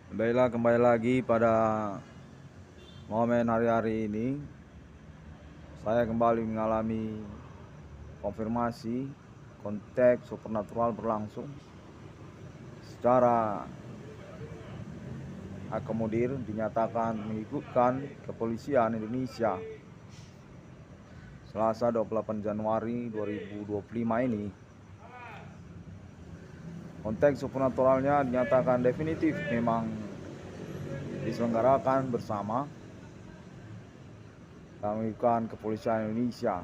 Kembali lagi pada momen hari-hari ini. Saya kembali mengalami konfirmasi konteks supernatural berlangsung secara akomodir, dinyatakan mengikutkan kepolisian Indonesia Selasa 28 Januari 2025 ini. Konteks supernaturalnya dinyatakan definitif memang diselenggarakan bersama mengikutkan kepolisian Indonesia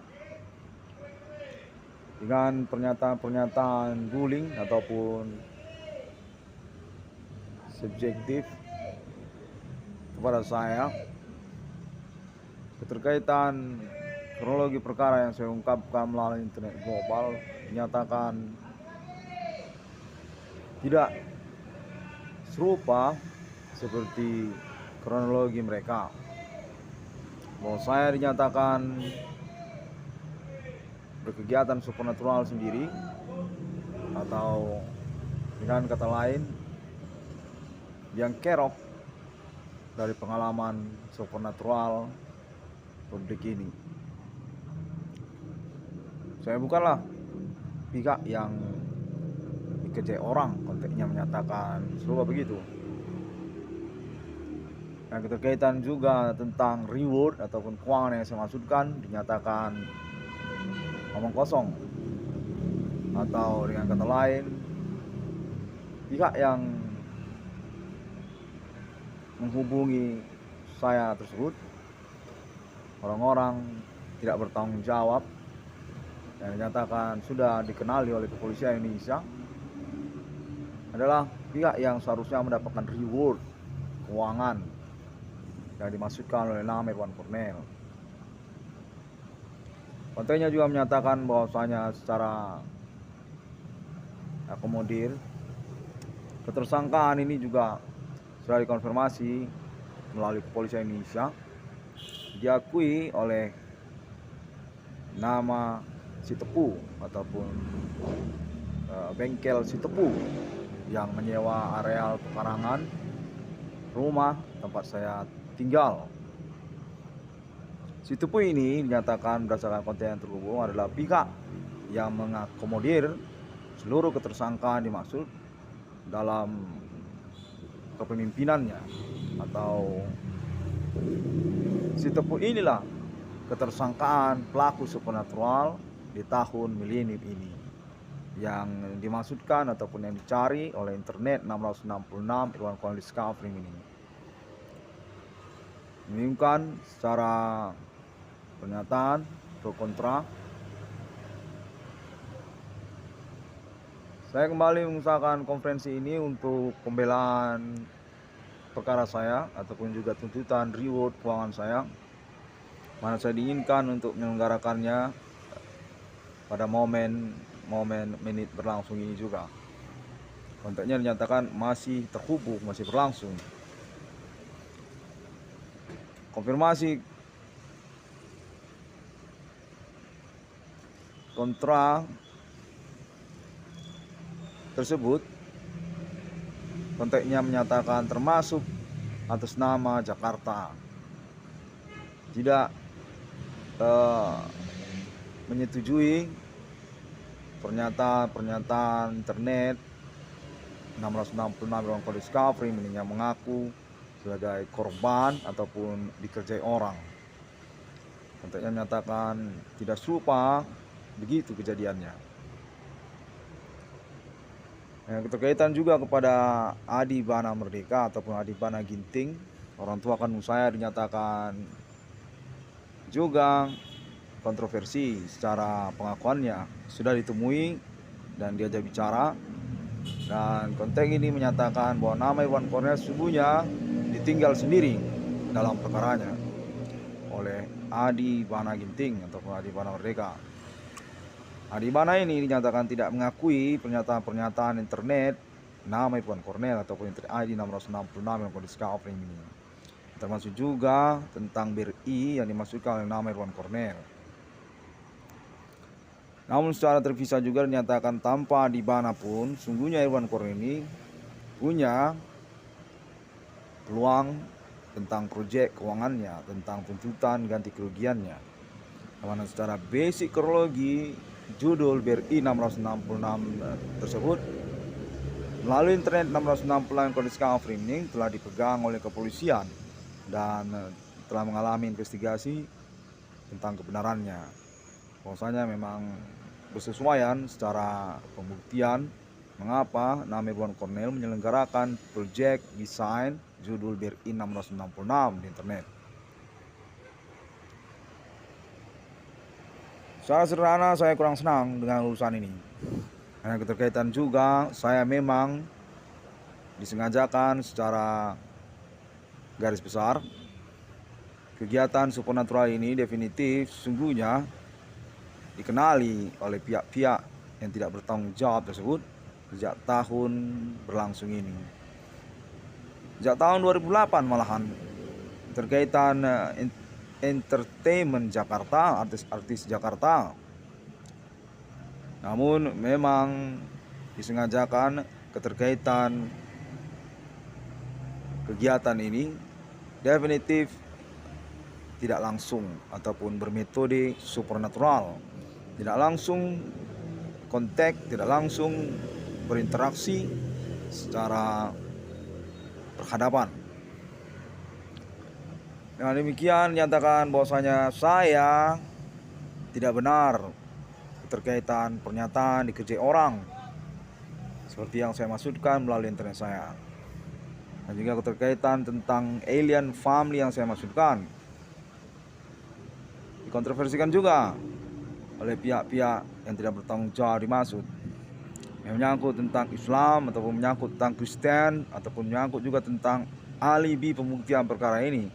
dengan pernyataan-pernyataan ruling ataupun subjektif kepada saya keterkaitan kronologi perkara yang saya ungkapkan melalui internet global dinyatakan tidak serupa seperti kronologi mereka. Bahwa saya dinyatakan berkegiatan supernatural sendiri, atau dengan kata lain yang kerok dari pengalaman supernatural publik ini. Saya bukanlah pihak yang dikejar orang, konteksnya menyatakan serupa begitu. Yang keterkaitan juga tentang reward ataupun keuangan yang saya maksudkan dinyatakan omong kosong, atau dengan kata lain pihak yang menghubungi saya tersebut orang-orang tidak bertanggung jawab yang dinyatakan sudah dikenali oleh kepolisian Indonesia adalah pihak yang seharusnya mendapatkan reward keuangan yang dimaksudkan oleh nama Irwan Cornel. Kontennya juga menyatakan bahwasanya secara akomodir ketersangkaan ini juga sudah dikonfirmasi melalui kepolisian Indonesia, diakui oleh nama si Tepu ataupun bengkel si Tepu yang menyewa areal pekarangan rumah tempat saya tinggal. Si Tepu ini dinyatakan berdasarkan konten yang terhubung adalah pihak yang mengakomodir seluruh ketersangkaan dimaksud dalam kepemimpinannya, atau si Tepu inilah ketersangkaan pelaku supernatural di tahun milenium ini yang dimaksudkan ataupun yang dicari oleh internet 666 Irwan Cornel Discovery ini. Mengumumkan secara pernyataan pro kontra. Saya kembali mengusahakan konferensi ini untuk pembelaan perkara saya ataupun juga tuntutan reward keuangan saya, mana saya diinginkan untuk menyelenggarakannya pada momen menit berlangsung ini juga. Kontaknya dinyatakan masih terhubung, masih berlangsung. Konfirmasi kontra tersebut konteksnya menyatakan termasuk atas nama Jakarta tidak menyetujui pernyataan internet 666 Irwan Cornel Discovery yang mengaku sebagai korban ataupun dikerjai orang. Konteksnya menyatakan tidak serupa begitu kejadiannya. Yang keterkaitan juga kepada Adi Bana Merdeka ataupun Adi Bana Ginting, orang tua kandung saya dinyatakan juga kontroversi secara pengakuannya sudah ditemui dan diajak bicara, dan konteks ini menyatakan bahwa nama Irwan Cornel sesungguhnya ditinggal sendiri dalam perkaranya oleh Adi Bana Ginting ataupun Adi Bana Merdeka. Adi Bana ini dinyatakan tidak mengakui pernyataan-pernyataan internet nama Irwan Cornel ataupun internet ID 666 yang Discovery ini, termasuk juga tentang BRI yang dimaksudkan oleh nama Irwan Cornel. Namun secara terpisah juga dinyatakan tanpa Adi Bana pun sungguhnya Irwan Cornel ini punya peluang tentang proyek keuangannya, tentang tuntutan ganti kerugiannya. Karena secara basic kronologi judul BRI 666 tersebut melalui internet 666 kondisi framing telah dipegang oleh kepolisian dan telah mengalami investigasi tentang kebenarannya. Bahwasanya memang bersesuaian secara pembuktian mengapa Nama Irwan Cornel menyelenggarakan proyek desain judul BRI 666 di internet. Secara sederhana saya kurang senang dengan urusan ini. Karena keterkaitan juga saya memang disengajakan secara garis besar. Kegiatan supernatural ini definitif sungguhnya dikenali oleh pihak-pihak yang tidak bertanggung jawab tersebut sejak tahun berlangsung ini. Sejak tahun 2008 malahan terkaitan entertainment Jakarta, artis-artis Jakarta. Namun memang disengajakan keterkaitan kegiatan ini definitif tidak langsung ataupun bermetode supernatural, tidak langsung kontak, tidak langsung berinteraksi secara berhadapan. Dengan demikian nyatakan bahwasanya saya tidak benar keterkaitan pernyataan dikerjai orang seperti yang saya maksudkan melalui internet saya, dan juga keterkaitan tentang alien family yang saya maksudkan dikontroversikan juga oleh pihak-pihak yang tidak bertanggung jawab dimaksud, yang menyangkut tentang Islam ataupun menyangkut tentang Kristen ataupun menyangkut juga tentang alibi pembuktian perkara ini.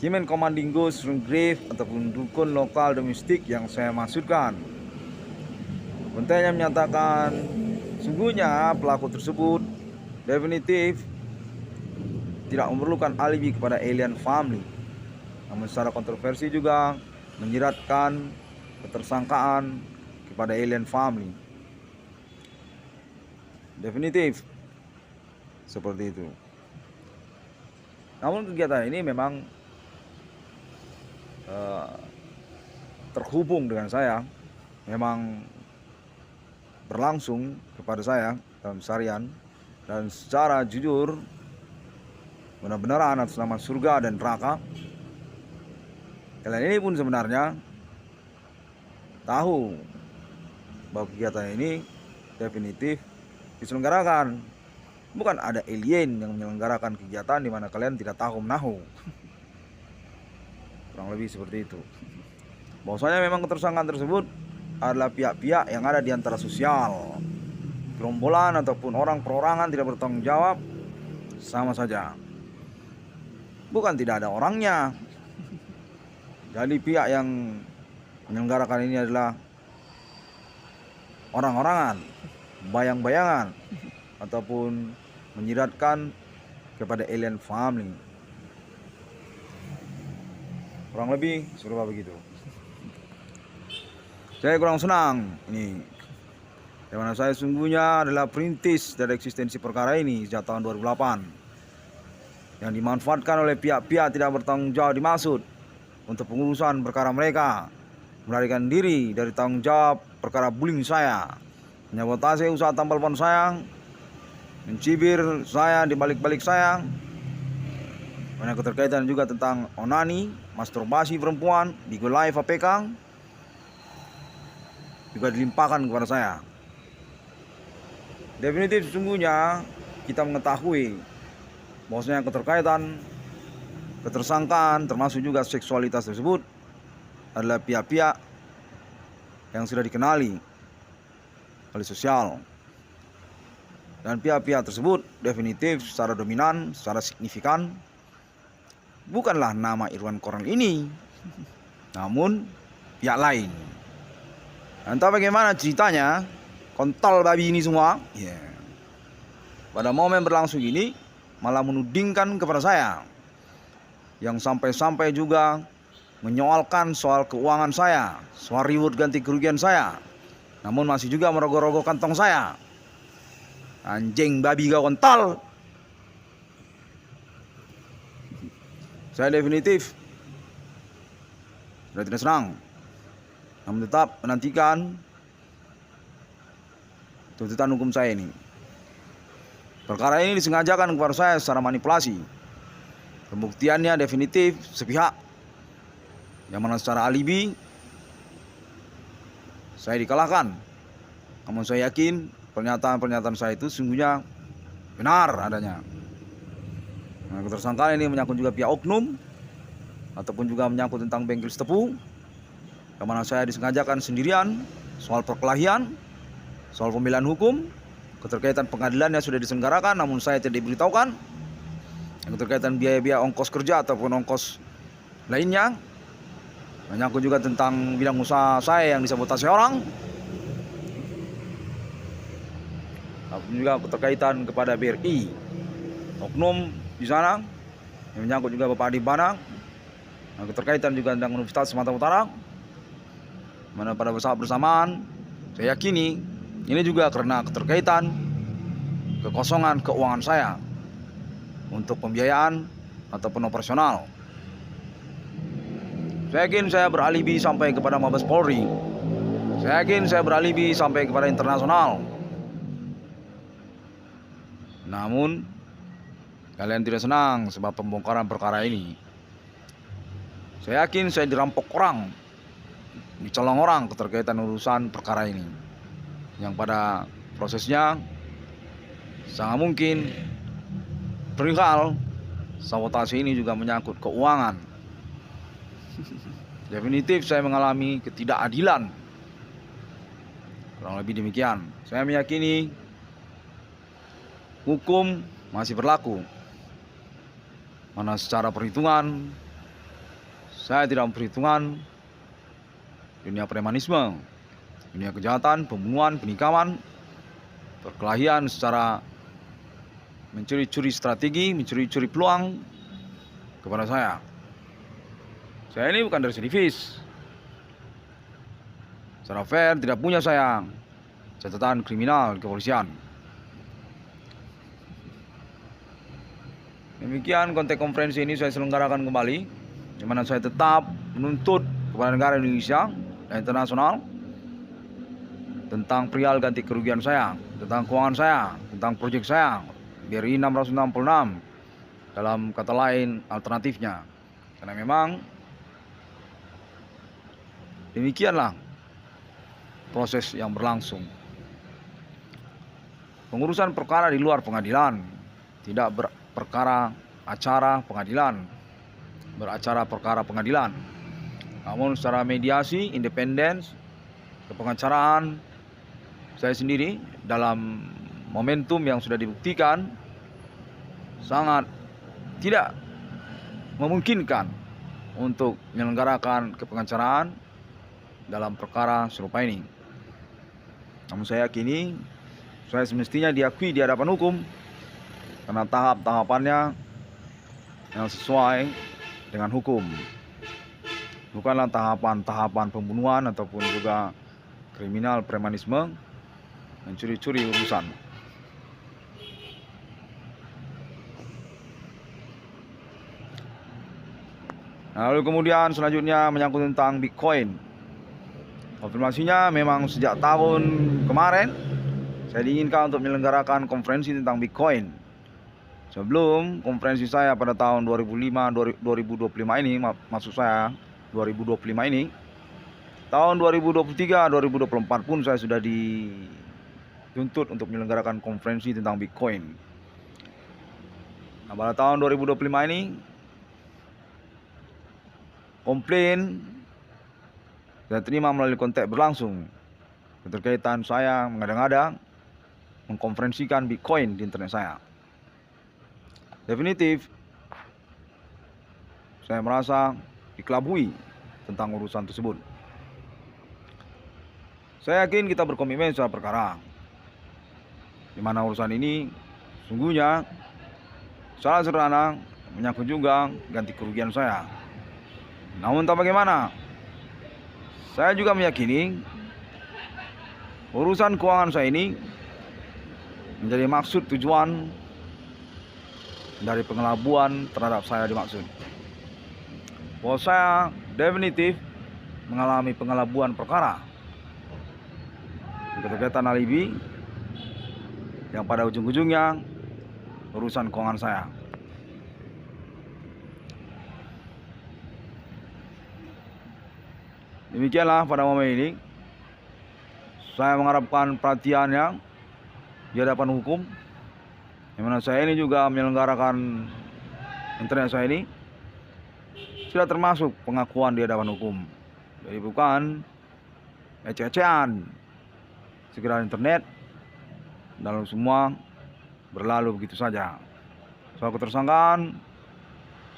Human Commanding Ghost, Grave ataupun dukun lokal domestik yang saya maksudkan. Kontenya menyatakan sungguhnya pelaku tersebut definitif tidak memerlukan alibi kepada alien family. Namun secara kontroversi juga menyiratkan ketersangkaan kepada alien family. Definitif seperti itu. Namun kegiatan ini memang terhubung dengan saya, memang berlangsung kepada saya dalam seharian, dan secara jujur benar-benar atas nama surga dan neraka. Kalian ini pun sebenarnya tahu bahwa kegiatan ini definitif diselenggarakan. Bukan ada alien yang menyelenggarakan kegiatan di mana kalian tidak tahu menahu. Kurang lebih seperti itu. Bahwasanya memang ketersangkaan tersebut adalah pihak-pihak yang ada di antara sosial, gerombolan ataupun orang perorangan tidak bertanggung jawab, sama saja. Bukan tidak ada orangnya. Jadi pihak yang menyelenggarakan ini adalah orang-orangan, bayang-bayangan, ataupun menyiratkan kepada alien family. Kurang lebih serupa begitu. Saya kurang senang ini, karena saya sungguhnya adalah perintis dari eksistensi perkara ini sejak tahun 2008 yang dimanfaatkan oleh pihak-pihak tidak bertanggung jawab dimaksud untuk pengurusan perkara mereka, melarikan diri dari tanggung jawab perkara bullying saya, menyabotase usaha tambal ban saya, mencibir saya di balik-balik saya. Banyak keterkaitan juga tentang onani, masturbasi perempuan, bigo live APK juga dilimpahkan kepada saya. Definitif sesungguhnya kita mengetahui bahwasanya keterkaitan, ketersangkaan termasuk juga seksualitas tersebut adalah pihak-pihak yang sudah dikenali oleh sosial, dan pihak-pihak tersebut definitif secara dominan, secara signifikan bukanlah nama Irwan Cornel ini, namun pihak lain. Entah bagaimana ceritanya, kontol babi ini semua, pada momen berlangsung ini malah menudingkan kepada saya, yang sampai-sampai juga menyoalkan soal keuangan saya, soal reward ganti kerugian saya, namun masih juga merogoh-rogoh kantong saya. Anjing babi kau kontol. saya definitif sudah tidak senang, namun tetap menantikan tuntutan hukum saya ini. Perkara ini disengajakan kepada saya secara manipulasi. Pembuktiannya definitif sepihak, yang mana secara alibi saya dikalahkan. Namun saya yakin pernyataan-pernyataan saya itu sungguhnya benar adanya. Nah, ketersangkaan ini menyangkut juga pihak oknum, ataupun juga menyangkut tentang bengkel setepu, yang mana saya disengajakan sendirian soal perkelahian, soal pembelaan hukum, keterkaitan pengadilan yang sudah diselenggarakan namun saya tidak diberitahukan, yang keterkaitan biaya-biaya ongkos kerja ataupun ongkos lainnya, menyangkut juga tentang bidang usaha saya yang disabotase orang, ataupun juga keterkaitan kepada BRI, oknum di sana, yang menyangkut juga Bapak Adi Bana, yang keterkaitan juga dengan Universitas Sumatera Utara, mana pada saat bersamaan saya yakini ini juga karena keterkaitan kekosongan keuangan saya untuk pembiayaan ataupun operasional. Saya yakin saya beralibi sampai kepada Mabes Polri. Saya yakin saya beralibi sampai kepada internasional. Namun kalian tidak senang sebab pembongkaran perkara ini. Saya yakin saya dirampok orang, dicolong orang keterkaitan urusan perkara ini, yang pada prosesnya sangat mungkin perihal sabotase ini juga menyangkut keuangan. Definitif saya mengalami ketidakadilan, kurang lebih demikian. Saya meyakini hukum masih berlaku, mana secara perhitungan saya tidak memperhitungkan dunia premanisme, dunia kejahatan, pembunuhan, penikaman, perkelahian secara mencuri-curi strategi, mencuri-curi peluang kepada saya. Saya ini bukan residivis. Secara fair tidak punya saya catatan kriminal kepolisian. Demikian konteks konferensi ini saya selenggarakan kembali, di mana saya tetap menuntut kepada negara Indonesia dan internasional tentang perihal ganti kerugian saya, tentang keuangan saya, tentang proyek saya BRI 666, dalam kata lain alternatifnya. Karena memang demikianlah proses yang berlangsung. Pengurusan perkara di luar pengadilan, tidak berperkara acara pengadilan, beracara perkara pengadilan, namun secara mediasi independen, kepengacaraan saya sendiri dalam momentum yang sudah dibuktikan sangat tidak memungkinkan untuk menyelenggarakan kepengacaraan dalam perkara serupa ini. Namun saya yakini saya semestinya diakui di hadapan hukum karena tahap-tahapannya yang sesuai dengan hukum, bukanlah tahapan-tahapan pembunuhan ataupun juga kriminal premanisme, mencuri-curi urusan. Lalu kemudian selanjutnya menyangkut tentang Bitcoin. Konfirmasinya memang sejak tahun kemarin saya diinginkan untuk menyelenggarakan konferensi tentang Bitcoin. Sebelum konferensi saya pada tahun 2025 ini, maksud saya 2025 ini, tahun 2023 2024 pun saya sudah dituntut untuk menyelenggarakan konferensi tentang Bitcoin. Nah, pada tahun 2025 ini komplain saya terima melalui kontak berlangsung keterkaitan saya mengada-ngada mengkonferensikan Bitcoin di internet saya. Definitif saya merasa dikelabui tentang urusan tersebut. Saya yakin kita berkomitmen secara perkara, di mana urusan ini sungguhnya salah sederhana menyangkut juga ganti kerugian saya. Namun tak bagaimana, saya juga meyakini urusan keuangan saya ini menjadi maksud tujuan dari pengelabuan terhadap saya dimaksud. bahwa saya definitif mengalami pengelabuan perkara keterkaitan alibi yang pada ujung-ujungnya urusan keuangan saya. Demikianlah pada momen ini saya mengharapkan perhatiannya di hadapan hukum, yang mana saya ini juga menyelenggarakan internet saya ini sudah termasuk pengakuan di hadapan hukum. Jadi bukan eceh-ecehan sekedar internet dalam semua berlalu begitu saja. Soal ketersangkaan,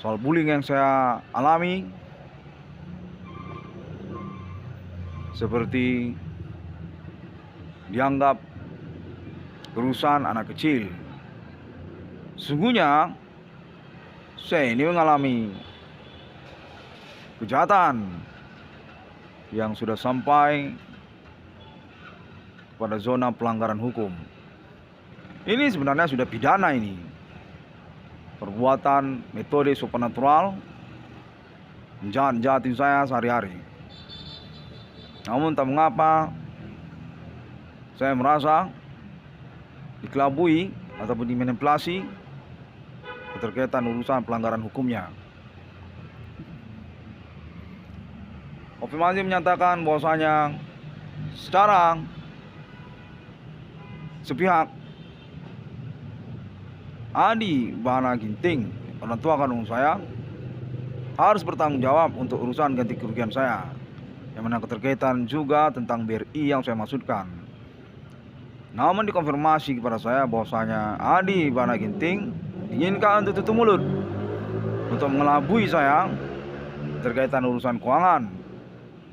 soal bullying yang saya alami, seperti dianggap urusan anak kecil. Sesungguhnya saya ini mengalami kejahatan yang sudah sampai pada zona pelanggaran hukum. Ini sebenarnya sudah pidana ini. Perbuatan metode supernatural menjahat-jahatin saya sehari-hari. Namun tak mengapa saya merasa dikelabui ataupun dimanipulasi keterkaitan urusan pelanggaran hukumnya. Konfirmasi menyatakan bahwasanya secara sepihak Adi Bana Ginting, orang tua kandung saya, harus bertanggung jawab untuk urusan ganti kerugian saya, yang mana keterkaitan juga tentang BRI yang saya maksudkan. Namun dikonfirmasi kepada saya bahwasanya Adi Bana Ginting diinginkan untuk tutup mulut, untuk mengelabui saya terkaitan urusan keuangan.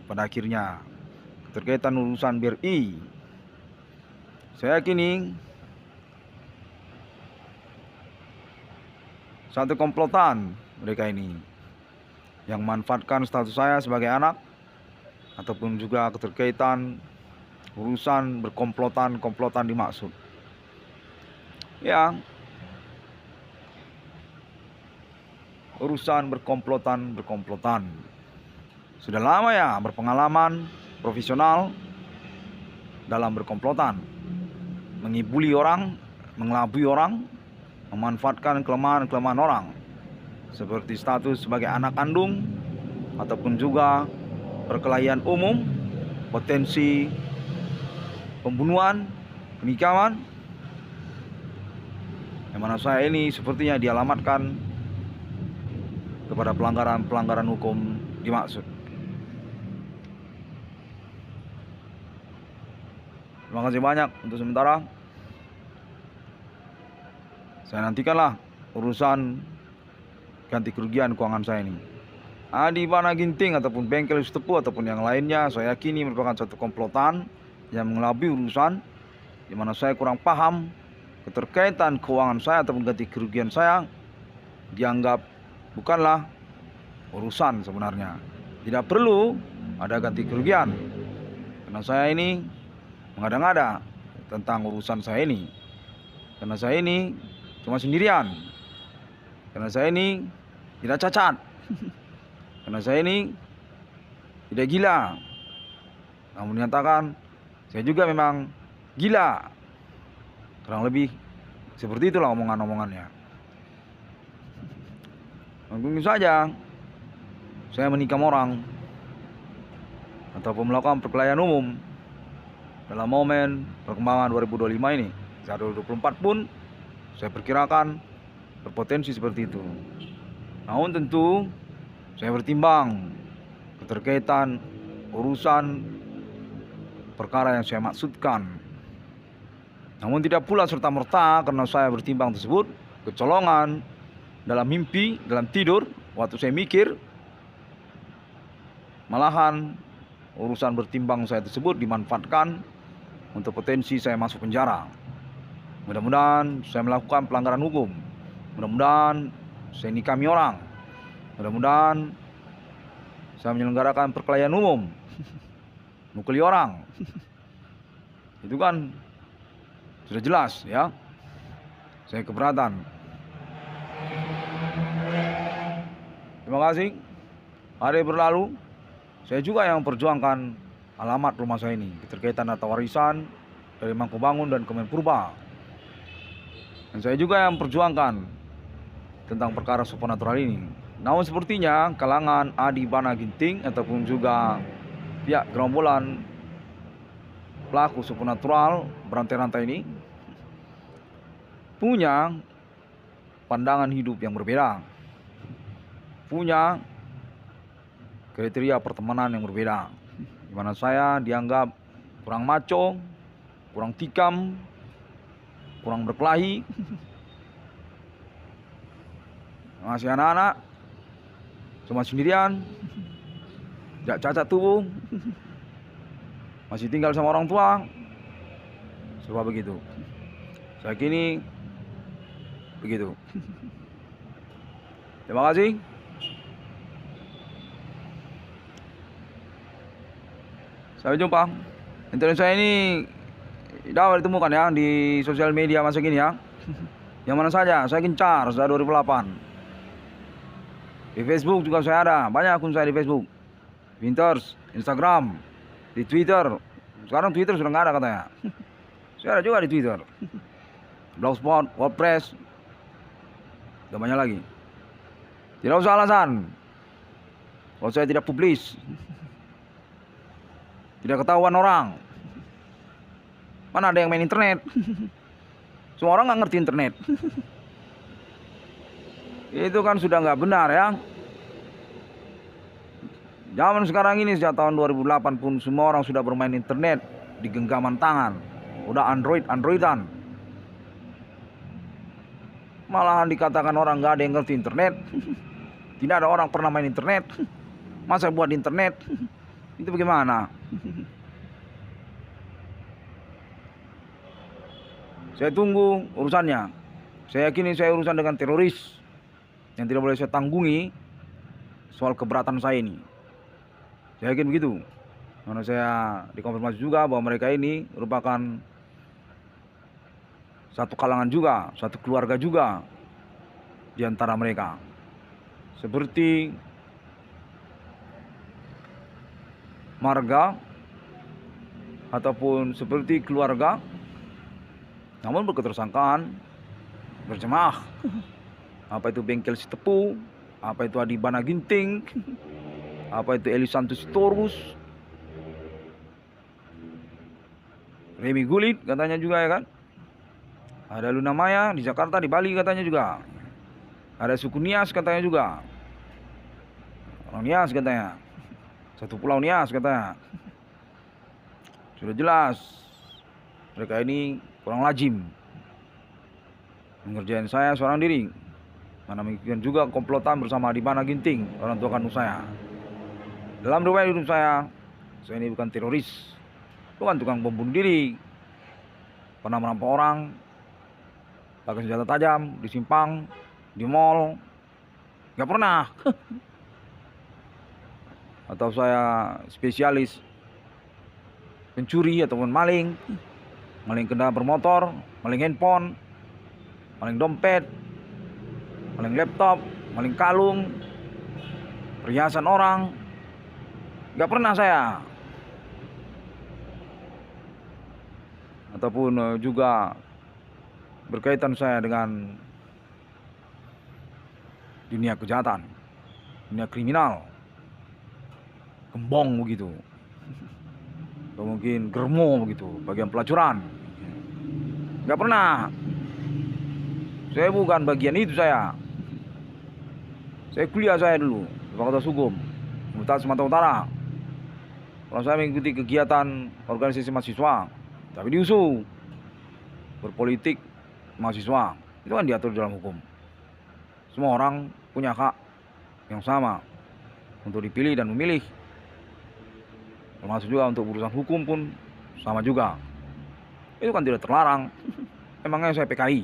Pada akhirnya terkaitan urusan BRI, saya yakini satu komplotan mereka ini yang memanfaatkan status saya sebagai anak, ataupun juga keterkaitan urusan berkomplotan dimaksud. Ya, urusan berkomplotan. Sudah lama ya berpengalaman profesional dalam berkomplotan, mengibuli orang, mengelabui orang, memanfaatkan kelemahan orang, seperti status sebagai anak kandung, ataupun juga perkelahian umum, potensi pembunuhan, penikaman, yang mana saya ini sepertinya dialamatkan kepada pelanggaran hukum dimaksud. Terima kasih banyak untuk sementara. Saya nantikanlah urusan ganti kerugian keuangan saya ini. Adi Bana Ginting ataupun Bengkel Tepu ataupun yang lainnya, saya yakini merupakan satu komplotan yang mengelabui urusan, di mana saya kurang paham keterkaitan keuangan saya ataupun ganti kerugian saya dianggap bukanlah urusan sebenarnya. Tidak perlu ada ganti kerugian, karena saya ini mengada-ngada tentang urusan saya ini, karena saya ini cuma sendirian, karena saya ini tidak cacat, karena saya ini tidak gila. Namun menyatakan saya juga memang gila. Kurang lebih seperti itulah omongan-omongannya. Mungkin saja saya menikam orang ataupun melakukan perkelahian umum dalam momen perkembangan 2025 ini. Saat 2024 pun saya perkirakan berpotensi seperti itu. Namun tentu saya bertimbang keterkaitan urusan perkara yang saya maksudkan. Namun tidak pula serta-merta karena saya bertimbang tersebut kecolongan dalam mimpi, dalam tidur, waktu saya mikir, malahan urusan bertimbang saya tersebut dimanfaatkan untuk potensi saya masuk penjara. Mudah-mudahan saya melakukan pelanggaran hukum. Mudah-mudahan saya nikami orang. Mudah-mudahan saya menyelenggarakan perkelahian umum, mukuli orang. Itu kan sudah jelas ya. Saya keberatan. Terima kasih. hari berlalu, saya juga yang memperjuangkan alamat rumah saya ini, keterkaitan data warisan dari Mangkubangun dan Kemenpurba. Dan saya juga yang memperjuangkan tentang perkara supranatural ini. Namun sepertinya kalangan Adi Bana Ginting ataupun juga pihak gerombolan pelaku supranatural berantai-rantai ini punya pandangan hidup yang berbeda, punya kriteria pertemanan yang berbeda, di mana saya dianggap kurang maco, kurang tikam, kurang berkelahi, masih anak-anak, cuma sendirian, tidak cacat tubuh, masih tinggal sama orang tua, serba begitu. Saya kini begitu. Terima kasih. Sampai jumpa. Internet saya ini dapat ditemukan ya di sosial media masa kini ya. Yang mana saja saya gencar sejak 2008. Di Facebook juga saya ada, banyak akun saya di Facebook, Pinterest, Instagram, di Twitter. Sekarang Twitter sudah nggak ada katanya. Saya ada juga di Twitter, Blogspot, WordPress, dan banyak lagi. Tidak usah alasan kalau saya tidak publis, tidak ketahuan orang. Mana ada yang main internet? Semua orang nggak ngerti internet. Itu kan sudah nggak benar ya. Zaman sekarang ini sejak tahun 2008 pun semua orang sudah bermain internet di genggaman tangan. Udah Androidan. Malahan dikatakan orang nggak ada yang ngerti internet. Tidak ada orang pernah main internet. Masa buat internet? Itu bagaimana? Saya tunggu urusannya. Saya yakin saya urusan dengan teroris yang tidak boleh saya tanggungi soal keberatan saya ini. Saya yakin begitu. Karena saya dikonfirmasi juga bahwa mereka ini merupakan satu kalangan juga, satu keluarga juga di antara mereka. Seperti marga ataupun seperti keluarga, namun berketersangkaan berjemaah. Apa itu Bengkel Sitepu, apa itu Adi Bana Ginting, apa itu Elisantus Torus, Remi Gulit katanya juga ya kan. Ada Luna Maya di Jakarta, di Bali katanya juga. Ada suku Nias katanya juga. Orang Nias katanya. Satu pulau Nias katanya. Sudah jelas mereka ini kurang lazim mengerjain saya seorang diri. Karena mungkin juga komplotan bersama Adi Bana Ginting, orang tua kandung saya. Dalam riwayat hidup saya ini bukan teroris, bukan tukang bom bunuh diri, pernah merampok orang, pakai senjata tajam, di simpang, di mall, nggak pernah. Atau saya spesialis pencuri ataupun maling kendaraan bermotor, maling handphone, maling dompet, maling laptop, maling kalung, perhiasan orang. Gak pernah saya. Ataupun juga berkaitan saya dengan dunia kejahatan, dunia kriminal, gembong begitu, atau mungkin germo begitu, bagian pelacuran. Gak pernah. Saya bukan bagian itu saya. Saya kuliah saya dulu di Fakultas Hukum Universitas Sumatera Utara. Kalau saya mengikuti kegiatan organisasi mahasiswa, tapi di USU berpolitik mahasiswa, itu kan diatur dalam hukum. Semua orang punya hak yang sama untuk dipilih dan memilih, termasuk juga untuk urusan hukum pun sama juga. Itu kan tidak terlarang. Emangnya saya PKI?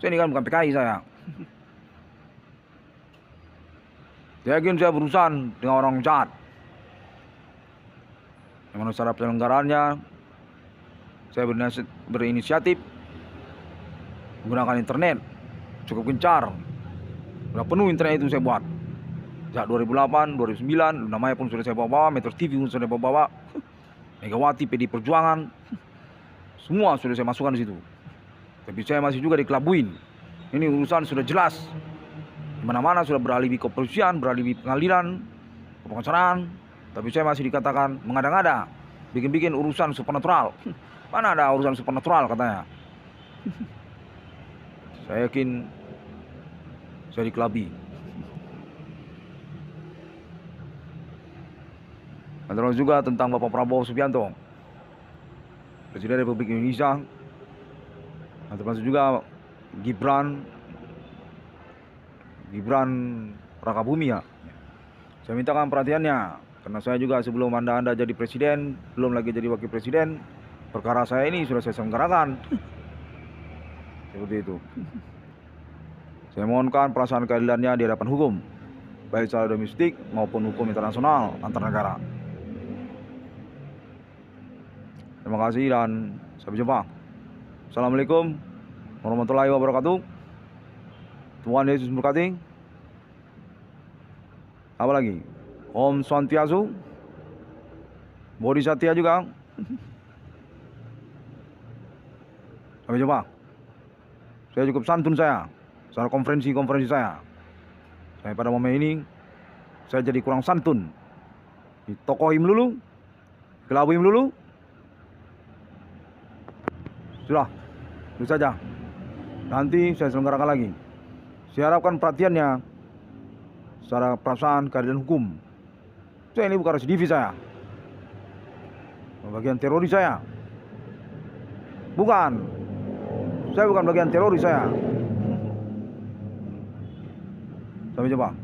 Saya ini kan bukan PKI saya. Saya yakin saya berurusan dengan orang jahat. Yang mana secara penyelenggaraannya saya berinisiatif menggunakan internet cukup gencar. Sudah penuh internet itu saya buat. Sejak 2008, 2009, namanya pun sudah saya bawa-bawa, Metro TV pun sudah bawa-bawa, Megawati, PD Perjuangan, semua sudah saya masukkan di situ. Tapi saya masih juga dikelabuin. Ini urusan sudah jelas. Mana-mana sudah beralibi kepolisian, beralibi pengadilan, kepengacaraan. Tapi saya masih dikatakan mengada-ngada, bikin-bikin urusan supernatural. Mana ada urusan supernatural katanya. Saya yakin saya dikelabi. Dan terus juga tentang Bapak Prabowo Subianto, Presiden Republik Indonesia. Dan termasuk juga Gibran Rakabumi ya. Saya mintakan perhatiannya, karena saya juga sebelum Anda jadi presiden, belum lagi jadi wakil presiden, perkara saya ini sudah saya selenggarakan. Seperti itu. Saya mohonkan perasaan keadilannya di hadapan hukum, baik secara domestik maupun hukum internasional antar negara. Terima kasih dan sampai jumpa. Assalamualaikum warahmatullahi wabarakatuh. Tuhan Yesus memberkati. Apa lagi? Om Swantiastu, Bodhisatya juga. Sampai jumpa. Saya cukup santun saya, secara konferensi saya. Saya pada momen ini, saya jadi kurang santun. Ditokohim dulu, kelabuim dulu. Sudah, itu saja. Nanti saya selenggarakan lagi. Saya harapkan perhatiannya secara perasaan keadilan hukum. Saya ini bukan residivis saya, bagian teroris saya. Bukan. Saya bukan bagian teroris saya. Sampai jumpa.